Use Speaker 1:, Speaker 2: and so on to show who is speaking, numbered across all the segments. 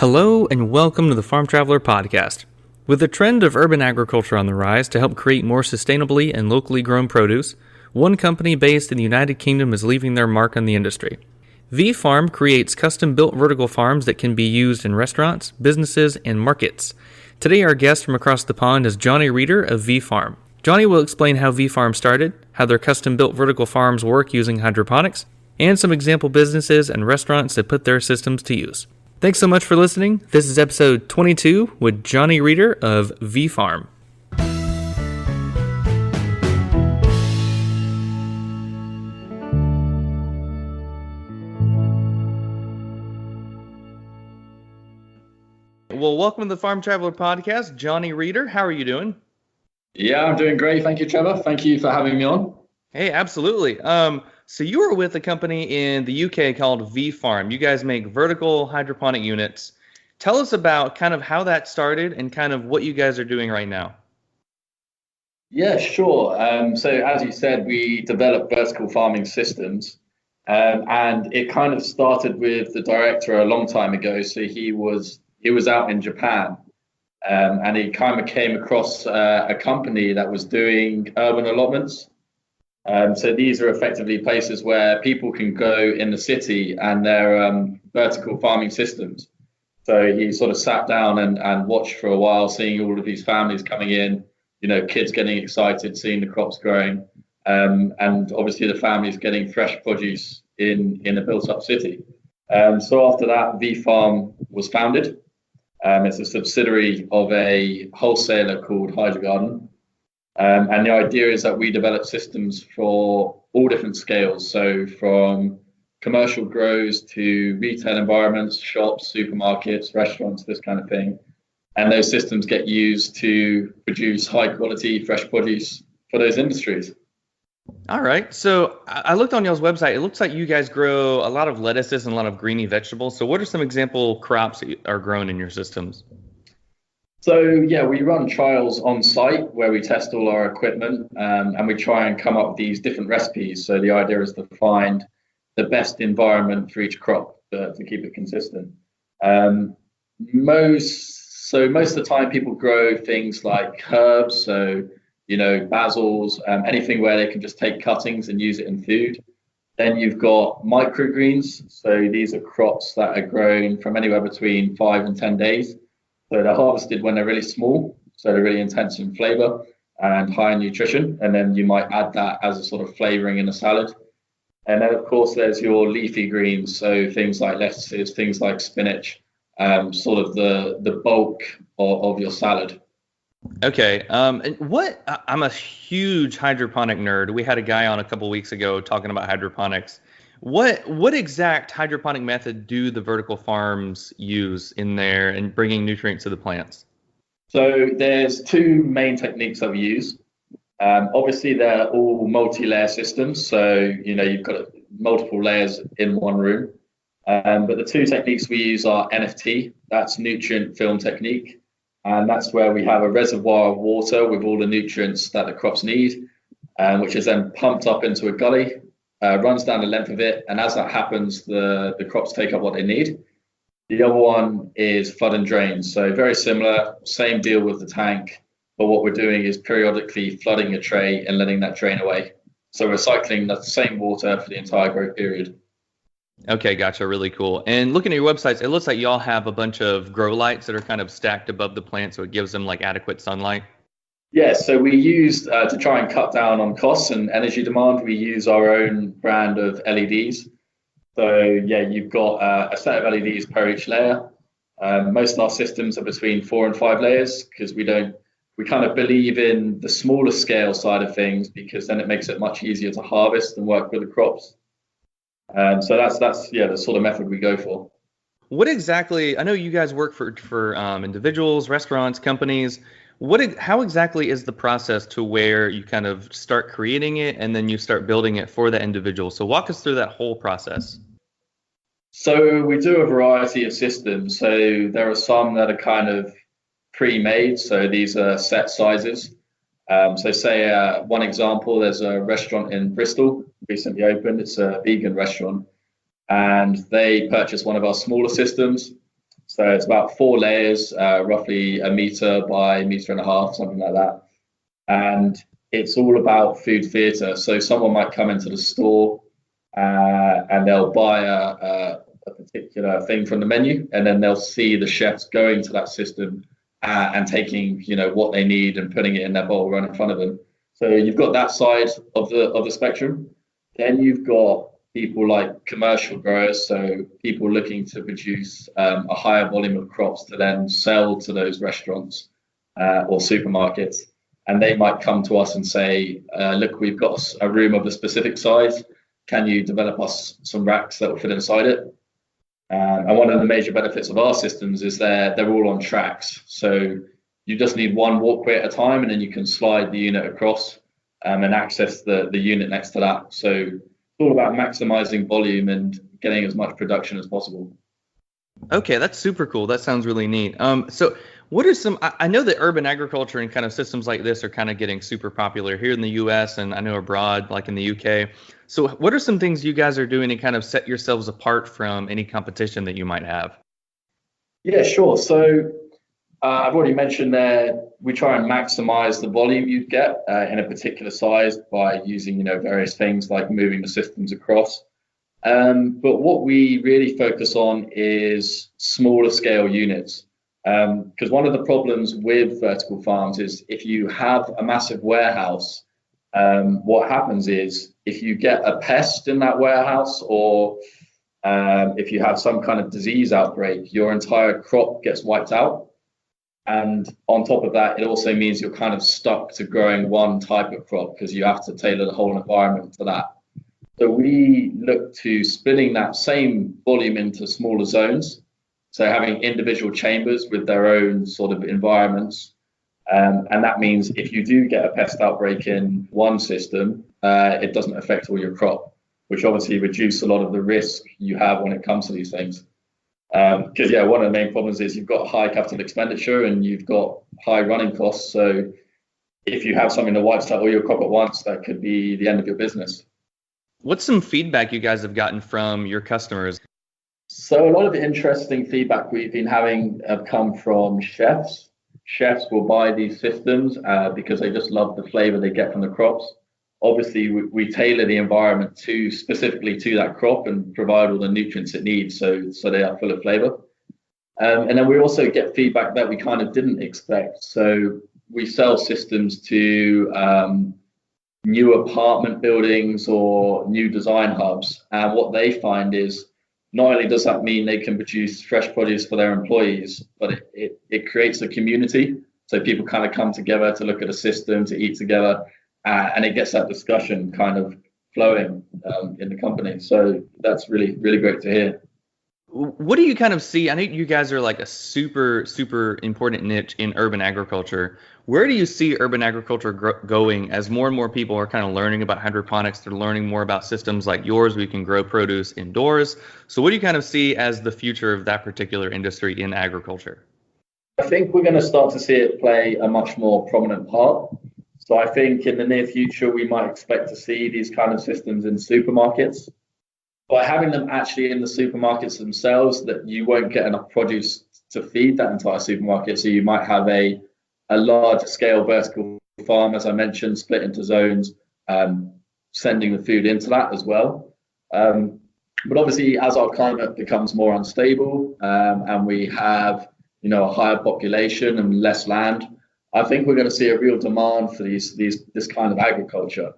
Speaker 1: Hello and welcome to the Farm Traveler Podcast. With the trend of urban agriculture on the rise to help create more sustainably and locally grown produce, one company based in the United Kingdom is leaving their mark on the industry. V-Farm creates custom-built vertical farms that can be used in restaurants, businesses, and markets. Today our guest from across the pond is Jonny Reeder of V-Farm. Jonny will explain how V-Farm started, how their custom-built vertical farms work using hydroponics, and some example businesses and restaurants that put their systems to use. Thanks so much for listening. This is episode 22 with Jonny Reeder of V-Farm. Well, welcome to the Farm Traveler Podcast. Jonny Reeder, how are you doing?
Speaker 2: Yeah, I'm doing great. Thank you, Trevor. Thank you for having me on.
Speaker 1: Hey, absolutely. So you are with a company in the UK called V-Farm. You guys make vertical hydroponic units. Tell us about kind of how that started and kind of what you guys are doing right now.
Speaker 2: Yeah, sure. So as you said, we develop vertical farming systems, and it kind of started with the director a long time ago. So he was out in Japan, and he kind of came across a company that was doing urban allotments. So these are effectively places where people can go in the city and they're vertical farming systems. So he sort of sat down and watched for a while, seeing all of these families coming in, kids getting excited, seeing the crops growing, and obviously the families getting fresh produce in a built-up city. So after that, V-Farm was founded. It's a subsidiary of a wholesaler called Hydrogarden. And the idea is that we develop systems for all different scales. So from commercial grows to retail environments, shops, supermarkets, restaurants, this kind of thing. And those systems get used to produce high quality fresh produce for those industries.
Speaker 1: All right. So I looked on y'all's website. It looks like you guys grow a lot of lettuces and a lot of greeny vegetables. So what are some example crops that are grown in your systems?
Speaker 2: So, yeah, we run trials on site where we test all our equipment, and we try and come up with these different recipes. So the idea is to find the best environment for each crop to keep it consistent. Most of the time people grow things like herbs, so, basils, anything where they can just take cuttings and use it in food. Then you've got microgreens. So these are crops that are grown from anywhere between 5 and 10 days. So they're harvested when they're really small, so they're really intense in flavor and high in nutrition. And then you might add that as a sort of flavoring in a salad. And then, of course, there's your leafy greens, so things like lettuces, things like spinach, sort of the bulk of your salad.
Speaker 1: Okay. I'm a huge hydroponic nerd. We had a guy on a couple weeks ago talking about hydroponics. What exact hydroponic method do the vertical farms use in there and bringing nutrients to the plants?
Speaker 2: So there's two main techniques that we use. Obviously, they're all multi-layer systems. So, you've got multiple layers in one room. But the two techniques we use are NFT, that's nutrient film technique. And that's where we have a reservoir of water with all the nutrients that the crops need, which is then pumped up into a gully. Runs down the length of it, and as that happens, the crops take up what they need. The other one is flood and drain. So very similar, same deal with the tank, but what we're doing is periodically flooding a tray and letting that drain away. So we're cycling the same water for the entire growth period.
Speaker 1: Okay, gotcha. Really cool. And looking at your websites, it looks like y'all have a bunch of grow lights that are kind of stacked above the plant, so it gives them like adequate sunlight.
Speaker 2: Yeah, so we used to try and cut down on costs and energy demand. We use our own brand of LEDs. So yeah, you've got a set of LEDs per each layer. Most of our systems are between 4 and 5 layers because we kind of believe in the smaller scale side of things because then it makes it much easier to harvest and work with the crops. So that's the sort of method we go for.
Speaker 1: What exactly? I know you guys work for individuals, restaurants, companies. How exactly is the process to where you kind of start creating it and then you start building it for the individual? So walk us through that whole process.
Speaker 2: So we do a variety of systems. So there are some that are kind of pre-made. So these are set sizes. So say one example, there's a restaurant in Bristol, recently opened. It's a vegan restaurant. And they purchased one of our smaller systems. So So it's about 4 layers, roughly a meter by a meter and a half, something like that. And it's all about food theatre. So someone might come into the store and they'll buy a particular thing from the menu, and then they'll see the chefs going to that system and taking, what they need and putting it in their bowl right in front of them. So you've got that side of the spectrum. Then you've got people like commercial growers, so people looking to produce a higher volume of crops to then sell to those restaurants or supermarkets. And they might come to us and say, look, we've got a room of a specific size. Can you develop us some racks that will fit inside it? And one of the major benefits of our systems is they're all on tracks. So you just need one walkway at a time, and then you can slide the unit across and access the unit next to that. So it's all about maximizing volume and getting as much production as possible.
Speaker 1: Okay, that's super cool. That sounds really neat. So what are some, I know that urban agriculture and kind of systems like this are kind of getting super popular here in the US, and I know abroad, like in the UK. So what are some things you guys are doing to kind of set yourselves apart from any competition that you might have?
Speaker 2: Yeah, sure. So I've already mentioned there, we try and maximize the volume you get in a particular size by using, various things like moving the systems across. But what we really focus on is smaller scale units. Because one of the problems with vertical farms is if you have a massive warehouse, what happens is if you get a pest in that warehouse, or if you have some kind of disease outbreak, your entire crop gets wiped out. And on top of that, it also means you're kind of stuck to growing one type of crop because you have to tailor the whole environment to that. So we look to splitting that same volume into smaller zones. So having individual chambers with their own sort of environments. And that means if you do get a pest outbreak in one system, it doesn't affect all your crop, which obviously reduces a lot of the risk you have when it comes to these things. Because, one of the main problems is you've got high capital expenditure and you've got high running costs. So if you have something that wipes out all your crop at once, that could be the end of your business.
Speaker 1: What's some feedback you guys have gotten from your customers?
Speaker 2: So a lot of the interesting feedback we've been having have come from chefs. Chefs will buy these systems because they just love the flavor they get from the crops. Obviously, we tailor the environment specifically to that crop and provide all the nutrients it needs, so they are full of flavor. And then we also get feedback that we kind of didn't expect. So we sell systems to new apartment buildings or new design hubs, and what they find is not only does that mean they can produce fresh produce for their employees, but it creates a community. So people kind of come together to look at a system, to eat together, and it gets that discussion kind of flowing in the company. So that's really, really great to hear.
Speaker 1: What do you kind of see? I know you guys are like a super, super important niche in urban agriculture. Where do you see urban agriculture going as more and more people are kind of learning about hydroponics? They're learning more about systems like yours where you can grow produce indoors. So what do you kind of see as the future of that particular industry in agriculture?
Speaker 2: I think we're going to start to see it play a much more prominent part. So I think in the near future, we might expect to see these kind of systems in supermarkets. By having them actually in the supermarkets themselves, that you won't get enough produce to feed that entire supermarket. So you might have a large scale vertical farm, as I mentioned, split into zones, sending the food into that as well. But obviously, as our climate becomes more unstable and we have, a higher population and less land, I think we're going to see a real demand for this kind of agriculture.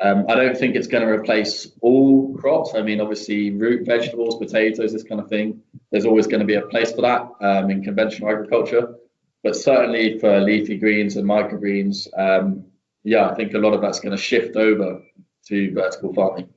Speaker 2: I don't think it's going to replace all crops. I mean, obviously, root vegetables, potatoes, this kind of thing. There's always going to be a place for that in conventional agriculture. But certainly for leafy greens and microgreens, I think a lot of that's going to shift over to vertical farming.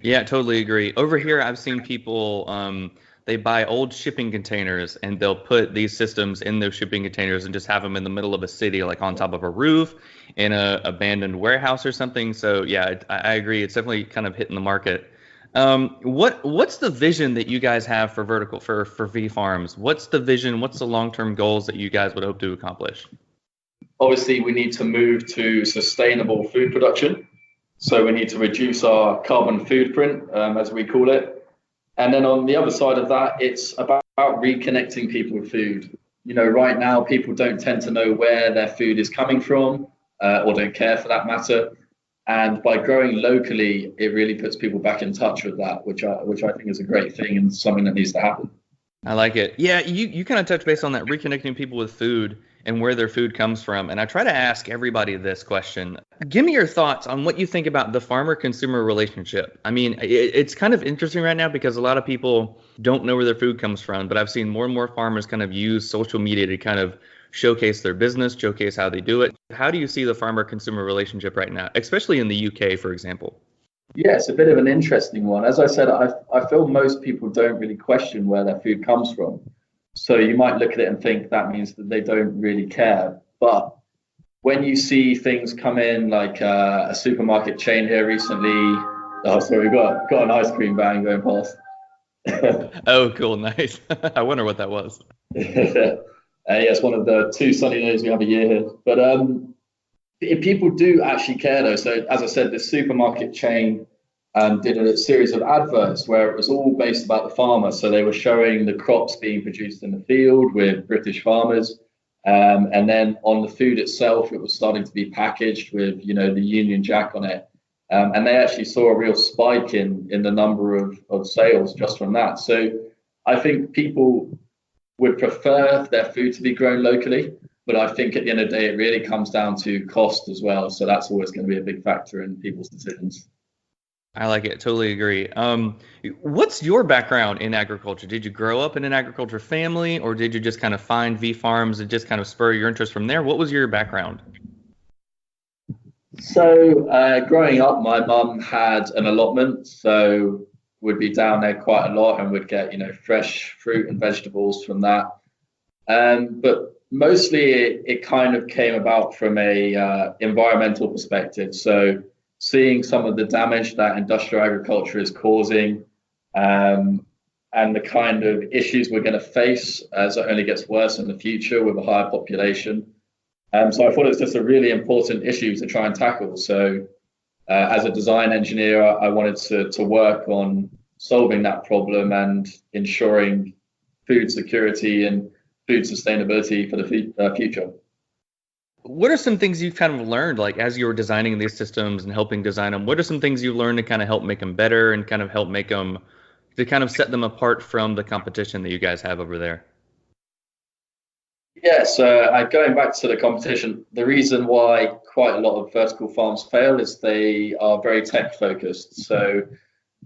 Speaker 1: Yeah, totally agree. Over here, I've seen people, they buy old shipping containers and they'll put these systems in those shipping containers and just have them in the middle of a city, like on top of a roof in a abandoned warehouse or something. So yeah, I agree. It's definitely kind of hitting the market. What's the vision that you guys have for V Farms? What's the vision? What's the long-term goals that you guys would hope to accomplish?
Speaker 2: Obviously, we need to move to sustainable food production. So we need to reduce our carbon footprint, as we call it. And then on the other side of that, it's about about reconnecting people with food. Right now people don't tend to know where their food is coming from, or don't care for that matter. And by growing locally, it really puts people back in touch with that, which I think is a great thing and something that needs to happen.
Speaker 1: I like it. Yeah, you kind of touch base on that, reconnecting people with food and where their food comes from. And I try to ask everybody this question. Give me your thoughts on what you think about the farmer-consumer relationship. I mean, it's kind of interesting right now because a lot of people don't know where their food comes from, but I've seen more and more farmers kind of use social media to kind of showcase their business, showcase how they do it. How do you see the farmer-consumer relationship right now, especially in the UK, for example?
Speaker 2: Yeah, it's a bit of an interesting one. As I said, I feel most people don't really question where their food comes from. So you might look at it and think that means that they don't really care. But when you see things come in, like a supermarket chain here recently, oh, sorry, we've got an ice cream van going past.
Speaker 1: Oh, cool, nice. I wonder what that was.
Speaker 2: Yeah, it's one of the two sunny days we have a year here. But if people do actually care, though. So, as I said, this supermarket chain did a series of adverts where it was all based about the farmer. So they were showing the crops being produced in the field with British farmers. And then on the food itself, it was starting to be packaged with, the Union Jack on it. And they actually saw a real spike in the number of sales just from that. So I think people would prefer their food to be grown locally. But I think at the end of the day, it really comes down to cost as well. So that's always going to be a big factor in people's decisions.
Speaker 1: I like it. Totally agree. What's your background in agriculture? Did you grow up in an agriculture family, or did you just kind of find V Farms and just kind of spur your interest from there? What was your background?
Speaker 2: So growing up, my mum had an allotment, so we'd be down there quite a lot, and we'd get fresh fruit and vegetables from that. But mostly it kind of came about from a environmental perspective. So seeing some of the damage that industrial agriculture is causing, and the kind of issues we're going to face as it only gets worse in the future with a higher population. So I thought it was just a really important issue to try and tackle. So as a design engineer, I wanted to work on solving that problem and ensuring food security and food sustainability for the future.
Speaker 1: What are some things you've kind of learned, like as you were designing these systems and helping design them? What are some things you learned to kind of help make them better and kind of help make them to kind of set them apart from the competition that you guys have over there?
Speaker 2: Yes, going back to the competition, the reason why quite a lot of vertical farms fail is they are very tech focused. So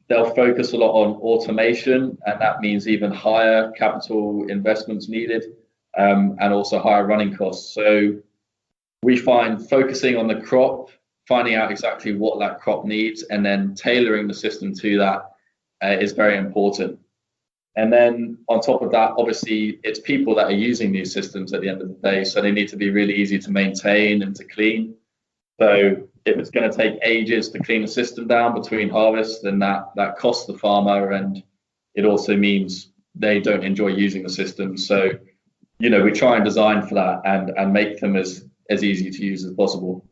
Speaker 2: they'll focus a lot on automation, and that means even higher capital investments needed, and also higher running costs. So we find focusing on the crop, finding out exactly what that crop needs, and then tailoring the system to that is very important. And then on top of that, obviously, it's people that are using these systems at the end of the day, so they need to be really easy to maintain and to clean. So if it's going to take ages to clean the system down between harvests, then that costs the farmer, and it also means they don't enjoy using the system. So, we try and design for that and make them as easy to use as possible.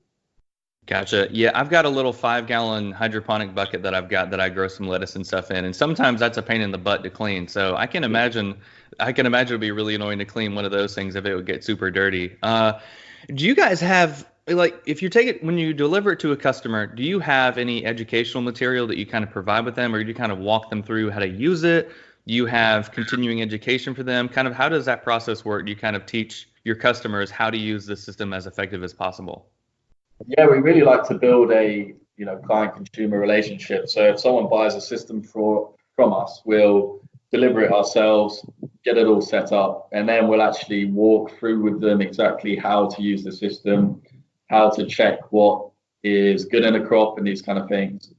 Speaker 1: Gotcha. Yeah, I've got a little 5-gallon hydroponic bucket that I've got that I grow some lettuce and stuff in, and sometimes that's a pain in the butt to clean. So I can imagine it'd be really annoying to clean one of those things if it would get super dirty. Do you guys have, like, if you take it when you deliver it to a customer, do you have any educational material that you kind of provide with them, or do you kind of walk them through how to use it? Do you have continuing education for them? Kind of how does that process work? Do you kind of teach your customers how to use the system as effective as possible?
Speaker 2: Yeah, we really like to build a client consumer relationship. So if someone buys a system from us, we'll deliver it ourselves, get it all set up, and then we'll actually walk through with them exactly how to use the system, how to check what is good in a crop and these kind of things.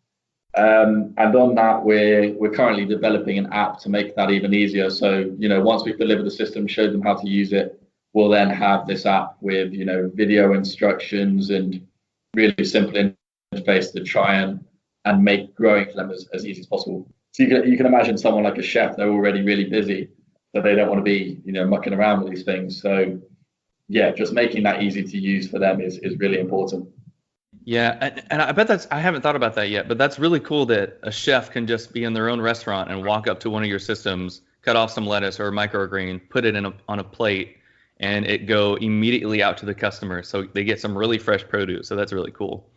Speaker 2: And on that, we're currently developing an app to make that even easier. So once we've delivered the system, showed them how to use it, we'll then have this app with video instructions and really simple interface to try and make growing for them as easy as possible. So you can imagine someone like a chef, they're already really busy, so they don't want to be mucking around with these things. So yeah, just making that easy to use for them is really important.
Speaker 1: Yeah, and I bet I haven't thought about that yet, but that's really cool that a chef can just be in their own restaurant and walk up to one of your systems cut off some lettuce or a microgreen, put it on a plate, and it go immediately out to the customer. So they get some really fresh produce. So that's really cool.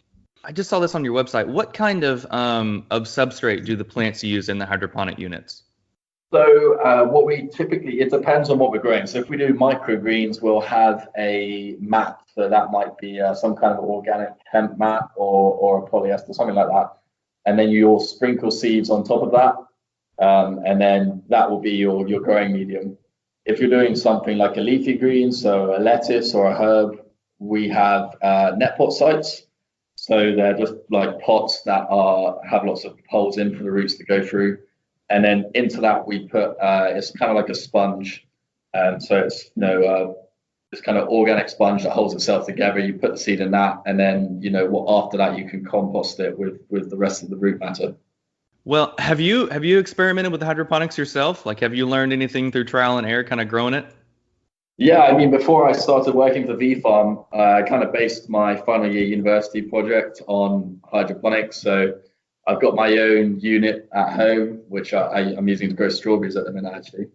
Speaker 1: I just saw this on your website. What kind of substrate do the plants use in the hydroponic units?
Speaker 2: So what we typically, it depends on what we're growing. So if we do microgreens, we'll have a mat. So that might be some kind of organic hemp mat or a polyester, something like that. And then you'll sprinkle seeds on top of that. And then that will be your growing medium. If you're doing something like a leafy green, so a lettuce or a herb, we have net pot sites. So they're just like pots that have lots of holes in for the roots to go through. And then into that we put it's kind of like a sponge, so it's this kind of organic sponge that holds itself together. You put the seed in that, and then after that you can compost it with the rest of the root matter.
Speaker 1: Well, have you experimented with hydroponics yourself? Like, have you learned anything through trial and error, kind of growing it?
Speaker 2: Yeah, I mean, before I started working for V-Farm, I kind of based my final year university project on hydroponics. So I've got my own unit at home, which I'm using to grow strawberries at the minute, actually,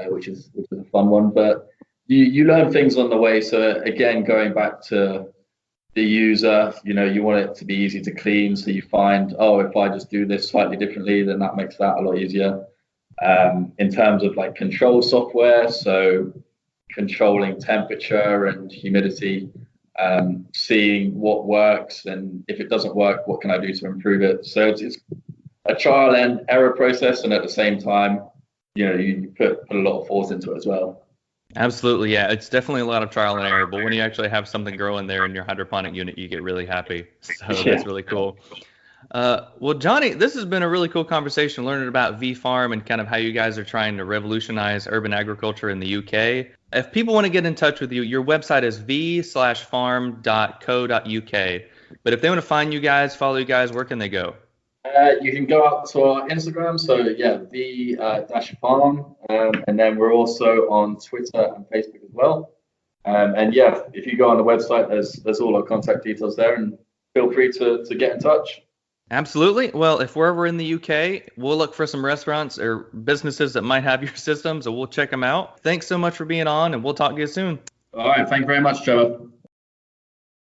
Speaker 2: which is a fun one. But you learn things on the way. So again, going back to the user, you want it to be easy to clean. So you find, if I just do this slightly differently, then that makes that a lot easier. In terms of like control software, so controlling temperature and humidity, seeing what works, and if it doesn't work, what can I do to improve it? So it's a trial and error process, and at the same time, you put a lot of thought into it as well.
Speaker 1: Absolutely, yeah. It's definitely a lot of trial and error, but when you actually have something growing there in your hydroponic unit, you get really happy. So that's really cool. Well, Jonny, this has been a really cool conversation learning about V-Farm and kind of how you guys are trying to revolutionize urban agriculture in the UK. If people want to get in touch with you, your website is v/farm.co.uk. But if they want to find you guys, follow you guys, where can they go?
Speaker 2: You can go out to our Instagram, so yeah, v-farm, and then we're also on Twitter and Facebook as well. And yeah, if you go on the website, there's all our contact details there, and feel free to get in touch.
Speaker 1: Absolutely. Well, if we're ever in the UK, we'll look for some restaurants or businesses that might have your systems, and we'll check them out. Thanks so much for being on, and we'll talk to you soon.
Speaker 2: All right. Thank you very much, Trevor.